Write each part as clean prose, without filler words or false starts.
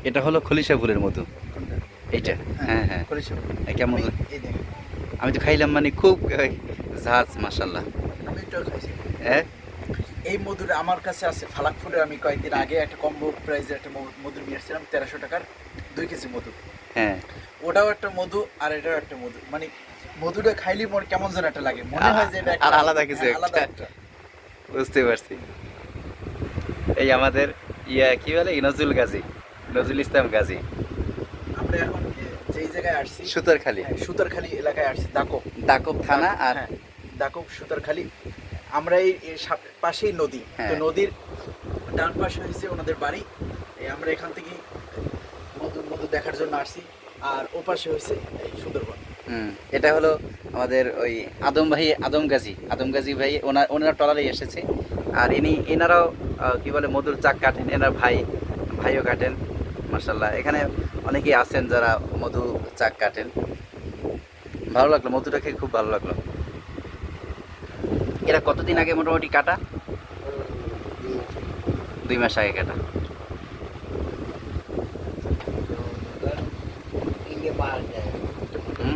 এটা হলো খলিশা ফুলের মধু। কোনটা? এইটা? হ্যাঁ, হ্যাঁ। খলিশা ফুল। কেমন? এই দেখেন, আমি তো খাইলাম, মানে খুব ঝাঁজ, মাশাআল্লাহ। আমি এটাও খাইছি। হ্যাঁ? এই মধুর আমার কাছে আছে ফালাক ফুলের। আমি কয়েকদিন আগে একটা কম্বো প্রাইজে একটা মধু নিয়ে এসেছিলাম 1300 টাকার 2 কেজি মধু। হ্যাঁ। ওটাও একটা মধু আর এটাও একটা মধু, মানে মধুটা খাইলে মনে কেমন যেন একটা লাগে, মনে হয় যে এটা আর একটা আলাদা কিছু হ্যাঁ, আলাদা একটা। একটা। বুঝতে পারছি। এই আমাদের কি বলে, নজরুল গাজী, নজরুল ইসলাম গাজী, আমরা এখন যেই জায়গায় আসছি, সুতারখালী, হ্যাঁ, সুতারখালী এলাকায় আসছি, দাকব। দাকব থানা। আর হ্যাঁ, দাকব সুতারখালী। আমরা এই পাশেই নদী, তো হ্যাঁ। নদীর ডান পাশে হয়েছে ওনাদের বাড়ি। আমরা এখান থেকে মধু মধু দেখার জন্য আসছি। আর ও পাশে হয়েছে এই সুন্দরবন। এটা হলো আমাদের ওই আদম গাজী ভাই, ওনারা ট্রলারে এসেছে। আর এনারাও কি বলে, মধুর চাক কাটেন, এনার ভাইও কাটেন। মাশাল্লাহ, এখানে অনেকেই আছেন যারা মধু চাক কাটেন। ভালো লাগলো, মধুটা খেয়ে খুব ভালো লাগলো। এরা কতদিন আগে মোটামুটি কাটা? 2 মাস আগে কাটা। হুম,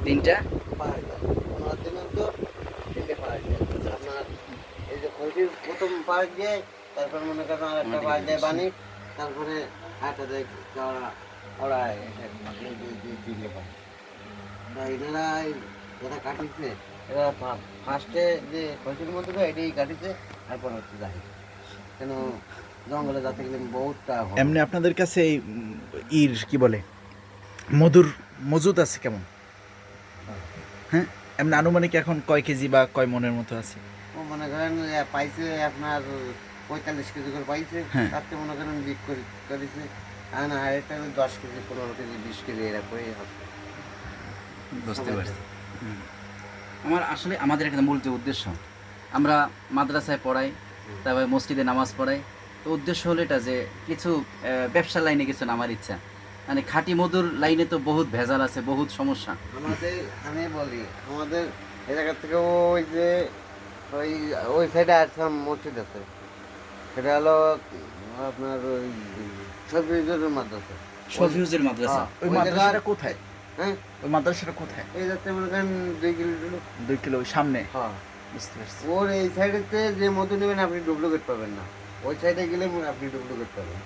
3টা। প্রথম পার্ক দিয়ে, তারপর মনে করেন আর একটা পার্ক দেয় বাণী, তারপরে আরেকটা দেয় ওরা তিনটে পার্ক। এনারা যারা কাটিছে, এরা ফার্স্টে যে খসির মধ্যে এটাই কাটিছে, তারপর হচ্ছে যাই কেন জঙ্গলে যাতে গেলে বহুতটা এমনি আপনাদের কাছে এই কি বলে মধুর মজুদ আছে কেমন? হ্যাঁ, এমনি আনুমানিক এখন কয় কেজি বা কয় মনের মতো আছে? ও মনে করেন পাইছে আপনার 45 কেজি করে পাইছে, হ্যাঁ। তাতে মনে করেন বিক করেছে। আর না, এটা 10 কেজি 15 কেজি 20 কেজি এরকম হবে। বুঝতে পারছি। আমাদের একটা মূল যে উদ্দেশ্য, আমরা মাদ্রাসায় পড়াই, তারপরে মসজিদে নামাজ পড়াই। তো উদ্দেশ্য হলো এটা যে কিছু ব্যবসার লাইনে কিছু নামার ইচ্ছা। মানে খাঁটি মধুর লাইনে তো বহুত ভেজাল আছে, বহুত সমস্যা। আমাদের আমি বলি, আমাদের এই জায়গা থেকে ওই যে ওই ওই সাইডে আসাম মসজিদ আছে, সেটা হলো আপনার ওই শফিউজের মাদ্রাসা। শফিউজের মাদ্রাসা। হ্যাঁ, ওই ওই মাদ্রাসাটা জায়গা- কোথায়? হ্যাঁ, ওই মাদ্রাসাটা কোথায়? এই যাতে মনে করেন 2 কিলোমিটার। 2 কিলো ওই সামনে? হ্যাঁ, বুঝতে পারছি। ওর এই সাইডেতে যে মধু নেবেন আপনি ডুপ্লিকেট পাবেন না, ওই সাইডে গেলে আপনি ডুপ্লিকেট পাবেন।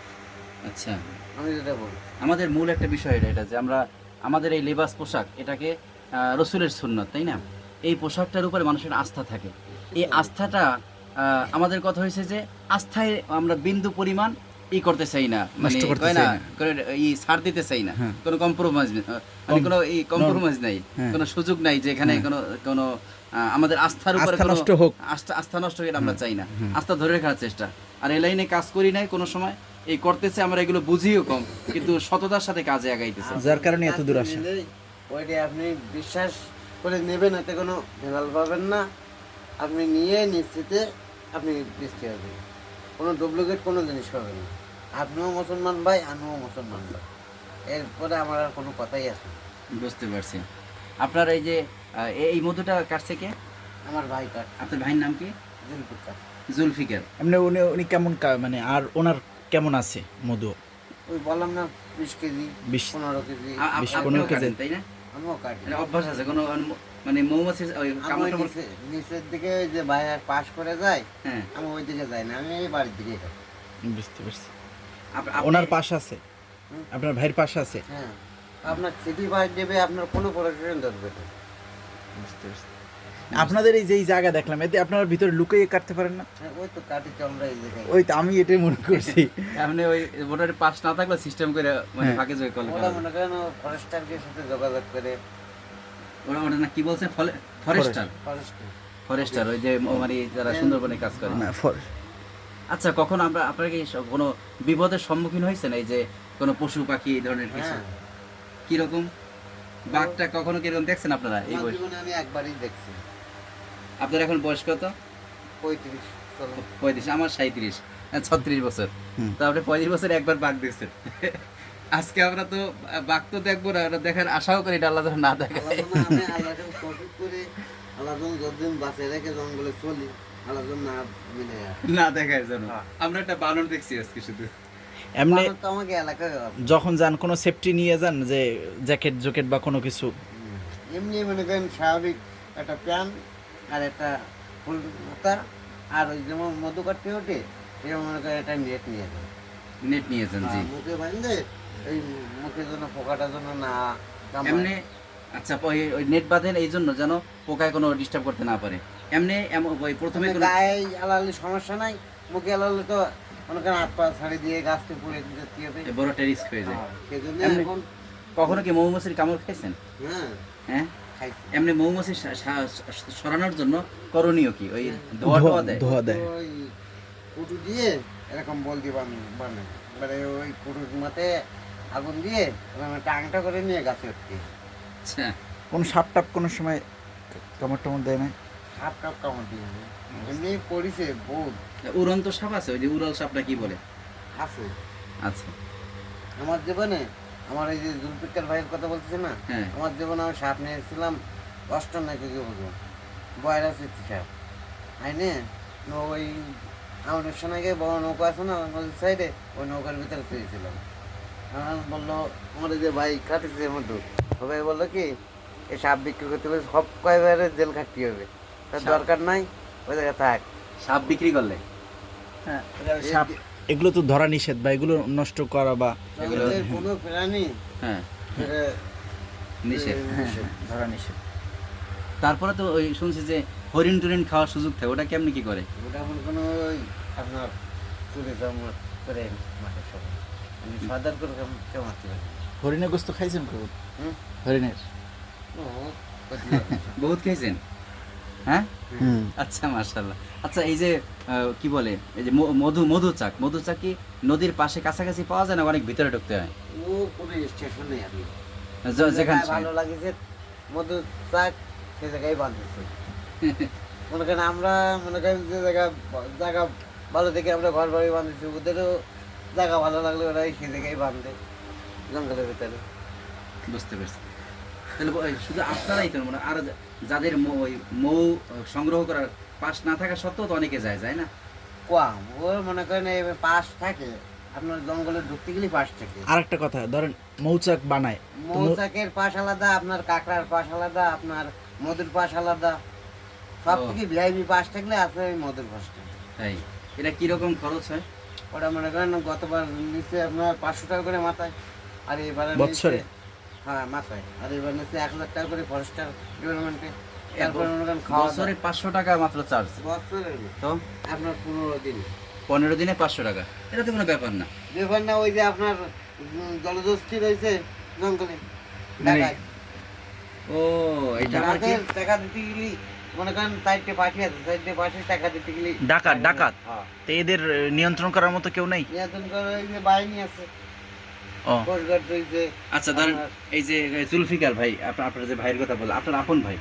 আচ্ছা, আমি যেটা বলি, আমাদের মূল একটা বিষয় এটা যে আমরা আমাদের এই লেবাস পোশাক, এটাকে রসুলের সুন্নত, তাই না? এই পোশাকটার উপরে মানুষের আস্থা থাকে। এই আস্থাটা আমাদের কথা হয়েছে যে আস্থায় আমরা বিন্দু পরিমাণ করতে চাই না, মানে নষ্ট করতে কয় চাই না, না। ছাড় দিতে চাই না। হ্যাঁ। কোনো কম্প্রোমাইজ, মানে কোনো কম্প্রোমাইজ নাই, হ্যাঁ। কোনো সুযোগ নাই যে এখানে হ্যাঁ। কোনো আমাদের আস্থার উপরে আস্থা কোনো নষ্ট হোক। আস্থা নষ্ট হয়ে আমরা চাই না। আস্থা ধরে রাখার চেষ্টা। আর এই লাইনে কাজ করি নাই কোনো সময়, এই করতেছে আমরা, এগুলো বুঝিও কম, কিন্তু সততার সাথে কাজে আগাইতেছে। যার কারণে এত দূর আসা। ওইটা আপনি বিশ্বাস করে নেবেন, এতে কোনো ভেজাল পাবেন না। আপনি নিয়ে নিশ্চিতে আপনি বৃষ্টি হবে, কোনো ডুপ্লিকেট কোনো জিনিস পাবেন না। আপনিও মুসলমান ভাই, আমিও মুসলমান ভাই, এরপরে আমার আর কোনো কথাই আসে না। বুঝতে পারছি। আপনার এই যে এই মধুটা কাটছে কে? আমার ভাই কাঠ আপনার ভাইয়ের নাম কি? জুলফিকার। জুলফিকার। এমনি উনি উনি কেমন মানে আর ওনার কেমন আছে মধু? ওই বললাম না 20 কেজি 20 15 কেজি। 20-15 আপনিও কেজি। কাটেন, তাই না? আমিও কাটি। মানে অভ্যাস আছে কোনো, মানে মৌমাছি ওই আমি কামড় টামড়? নিচের দিকে ওই যে ভাই পাশ করে যায়, হ্যাঁ। আমি ওই দিকে যাই না, আমি এই বাড়ির দিকে যাই। বুঝতে পারছি। আপনি- ওনার পাশে আছে? হুম। আপনার ভাইয়ের পাশে আছে? হ্যাঁ, আপনার সিটি বাস দেবে, আপনার কোনো পড়াশোনা ধরবে না। বুঝতে পারছি। আপনাদের এই যে এই জায়গা দেখলাম, এতে আপনারা ভিতরে লুকিয়ে কাটতে পারেন না? হ্যাঁ, ওই তো কাটি তো আমরা এই জায়গায়। ওই তো আমি এটাই মনে করছি। আপনি ওই ভোটারের পাস না থাকলে সিস্টেম করে, মানে হ্যাঁ। ফাঁকে জয় কল ওরা মনে করেন ফরেস্টারদের সাথে যোগাযোগ করে। ওটা না কি বলছেন, ফরেস্টার? ফরেস্টার ফরেস্টার, ওই যে মানে যারা সুন্দরবনে কাজ করে। না আচ্ছা, কখন আপনারা কি কোনো বিপদের সম্মুখীন হয়েছেন, এই যে কোনো পশু পাখি এই ধরনের কিছু? হ্যাঁ, কিরকম? বাঘটা কখনো কিরকম দেখছেন আপনারা এই আমার বয়স? জীবনে আমি একবারই দেখছি। আপনার এখন বয়স কত? 35 চলো। 35। আমার 37, 36 বছর। হুম। তো আপনি 35 বছর একবার বাঘ দেখছেন। আজকে আমরা তো বাঘ তো দেখবো না, ওটা দেখার আশাও করি, এটা আল্লাহ যেন না দেখায়। আমি আল্লাহকে তৌফিক করে, আল্লাহ যতদিন বাঁচিয়ে রেখে জঙ্গলে চলি, আল্লাহ না মিলে। না দেখায় যেন। হ্যাঁ। আমরা একটা বানর দেখছি আজকে শুধু। এমনি বানর তো আমাকে এলাকায় আছে। যখন যান কোনো সেফটি নিয়ে যান, যে জ্যাকেট জোকেট বা কোনো কিছু? এমনি মনে করেন স্বাভাবিক একটা প্যান্ট আর একটা ফুল মাথা, আর ওই যেমন মধু কাটতে ওঠে সেরকম মনে করেন একটা নেট নিয়ে যায়। নেট নিয়েছেন, জি। মুখে বাঁধে এই মুখের জন্য পোকাটার জন্য না কামড়ায়। এমনি আচ্ছা, ওই নেট বাঁধেন এই জন্য যেন পোকায় কোনো ডিস্টার্ব করতে না পারে। এমনি ওই প্রথমে মানে গায়ে আলালে সমস্যা নাই, মুখে আলালে তো মনে করেন হাত পা ছাড়ি দিয়ে গাছকে পুড়ে দিতে হবে। বড় রিস্ক হয়ে যায়। সেই জন্য এমনি- এখন কখনো কি মৌমাছির কামড় খাইছেন? হ্যাঁ হ্যাঁ, খাইছি। এমনি মৌমাছি সরানোর জন্য করণীয় কি? ওই ধোয়া টোয়া দেয়? ধোয়া দেয়। ওই কুটু দিয়ে এরকম বল দিয়ে বানায়, এবারে ওই কুটুর মাথায় আগুন দিয়ে এরকম একটা আংটা করে নিয়ে গাছে উঠতে। আচ্ছা, কোনো সাপ টাপ কোনো সময় কামড় টামড় দেয় না? সাপ টাপ কামড় দিয়ে এমনি পড়িছে বহুত উড়ন্ত সাপ আছে, ওই যে উড়াল সাপটা কি বলে? আছে আচ্ছা, আমার জীবনে। আমার এই যে জুলফিকার ভাইয়ের কথা বলতেছে না, হ্যাঁ। আমার জীবনে আমি সাপ নিয়েছিলাম 58 কেজি ওজন, বয়রা চিত্তি সাপ আইনে ওই আমাদের সোনাকে বড় নৌকা আছে না নদীর সাইডে, ওই নৌকার ভিতরে শুয়েছিলাম। আমার বললো আমার এই যে ভাই কাটেছে মতো, সবাই বললো কি এই সাপ বিক্রি করতে হলে সব কয়বারে জেল খাটতে হবে, তার সাপ? দরকার নাই, ওই জায়গায় থাক। সাপ বিক্রি করলে? হ্যাঁ, সাপ এগুলো তো ধরা নিষেধ, বা এগুলো নষ্ট করা বা জঙ্গলের কোনো প্রাণী হ্যাঁ, এটা নিষেধ। হ্যাঁ, ধরা নিষেধ। তারপরে তো ওই শুনছি যে হরিণ টরিণ খাওয়ার সুযোগ থাকে, ওটা কেমনি কি করে? ওটা মনে কোনো ওই আপনার চুলে জমা করে মাঠে সব আমি সাদার করে জমাতে পারি। হরিণের গোস্ত খাইছেন কখন? হুম? হরিণের? ও, বুঝলাম। বহুত খাইছেন? হ্যাঁ, হুম। আচ্ছা, মাশাআল্লাহ। আচ্ছা, এই যে কি বলে, এই যে মধু চাক কি নদীর পাশে কাছাকাছি পাওয়া যায় না অনেক ভিতরে ঢুকতে হয়? ও কোনো স্টেশন নেই আপনি যেখানে যেখানে ভালো লাগেছে মধু চাক সে জায়গায় বাঁধতেছে। মনে করেন আমরা মনে করেন যে জায়গা ভালো দেখে আমরা ঘর বাড়ি বাঁধতেছি, ওদেরও জায়গা ভালো লাগলে ওরাই সে জায়গায় বাঁধে জঙ্গলের ভিতরে। বুঝতে পারছি। তাহলে শুধু আপনারাই তো মানে আর যাদের ওই মৌ সংগ্রহ করার পাশ না থাকা সত্ত্বেও তো অনেকে যায় না? কম ও মনে করেন এই পাশ থাকে, আপনার জঙ্গলে ঢুকতে গেলে পাশ থাকে। আর একটা কথা, ধরেন মৌচাক বানায়, তো মৌচাকের পাশ আলাদা, আপনার কাঁকড়ার পাশ আলাদা, আপনার মধুর পাশ আলাদা, সব ও। থেকে ভিআইপি পাশ থাকলে আছে ওই মধুর পাশটা। তাই? এটা কিরকম খরচ হয়? ওটা মনে করেন গতবার নিচে আপনার 500 টাকা করে মাথায়, আর এবারে বৎসরে? হ্যাঁ মাথায়, আর এবার নিচে 1,00,000 টাকা করে ফরেস্টার ডিপার্টমেন্টে। তারপরে মনে করেন খাওয়া বছরে 500 টাকা মাত্র চার্জ? বছরে তো আপনার 15 দিন 15 দিনে 500 টাকা, এটা তো কোনো ব্যাপার না। ব্যাপার না। ওই যে আপনার জলদস্তি রয়েছে জঙ্গলে মানে ঢাকায়, ও, এটা আবার কি? আমাদের টাকা দিতে গেলি মনে করেন 4টে পাখি আছে, 4টে পাখি টাকা দিতে গেলি ডাকাত। হ্যাঁ তো এদের নিয়ন্ত্রণ করার মতো কেউ নেই? নিয়ন্ত্রণ করে ওই যে বাহিনী আছে, ও, কোস্টগার্ড রয়েছে। আচ্ছা, ধরেন আপনার- এই যে জুলফিকার ভাই, আপনার যে ভাইয়ের কথা বললেন, আপনার আপন ভাই,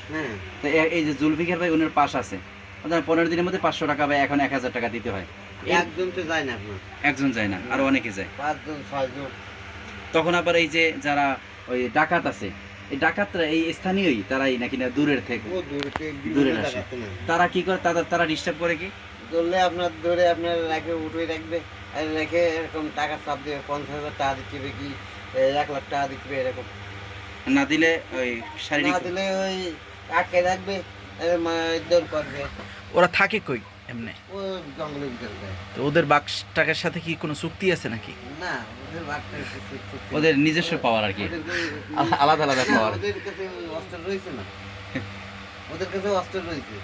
হ্যাঁ তো এই যে জুলফিকার ভাই, ওনার পাশ আছে, ধরেন 15 দিনের মধ্যে 500 টাকা বা এখন 1000 টাকা দিতে হয়। একজন তো যায় না আপনার, একজন যায় না, আরো অনেকে যায়। 5 জন 6 জন। তখন আবার এই যে যারা ওই ডাকাত আছে, এই ডাকাতরা এই স্থানীয়ই, তারাই নাকি না দূরের থেকে ও দূরে দূরে আসে, তারা কি করে, তারা ডিস্টার্ব করে কি? ধরলে আপনার ধরে আপনার রাখে উঠে রাখবে, আর রেখে এরকম টাকা চাপ দেবে, 50,000 টাকা দিতে হবে কি 1,00,000 টাকা দিতে হবে এরকম। না দিলে ওই না শারীরিক দিলে ওই আটকে রাখবে, মারধর করবে। ওরা থাকে কই এমনি? ও জঙ্গলের ভিতরে যায়। তো ওদের বাঘটাকের সাথে কি কোনো চুক্তি আছে নাকি? না ওদের বাঘটা একটু চুপ- ওদের নিজস্ব পাওয়ার আর কি, ওদেরকে- আলাদা আলাদা না, পাওয়ার। ওদের কাছে অস্ত্র রয়েছে না, ওদের কাছে অস্ত্র রয়েছে।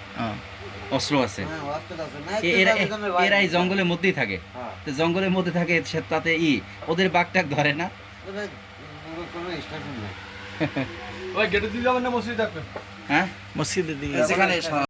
অস্ত্র আছে। হ্যাঁ অস্ত্র আছে না, এরা এই জঙ্গলের মধ্যেই থাকে, হ্যাঁ তো জঙ্গলের মধ্যে থাকে, তাতে ওদের বাঘটাক ধরে না? ওদের কোনো স্টেশন নাই। ওই গেটের দিকে যাবেন না মসজিদ থাকবেন? হ্যাঁ, মসজিদের দিকে যেখানে